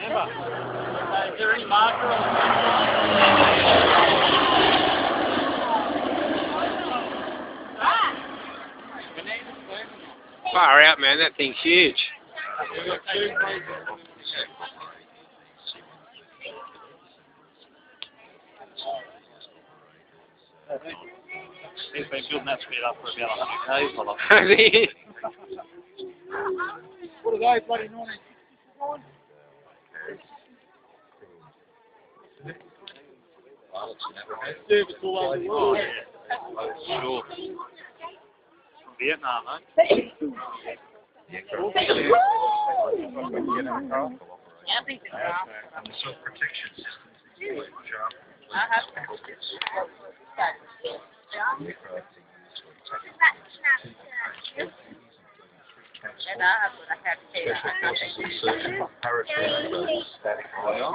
Is there any marker on Far out, man. That thing's huge. He's been building that speed up for about 100 k's. What are they bloody normal? Service all over the world. Sure. From Vietnam, eh? Yeah, I think it's off. And the self-protection systems. I have to. And I have to have to. Parachute, static wire.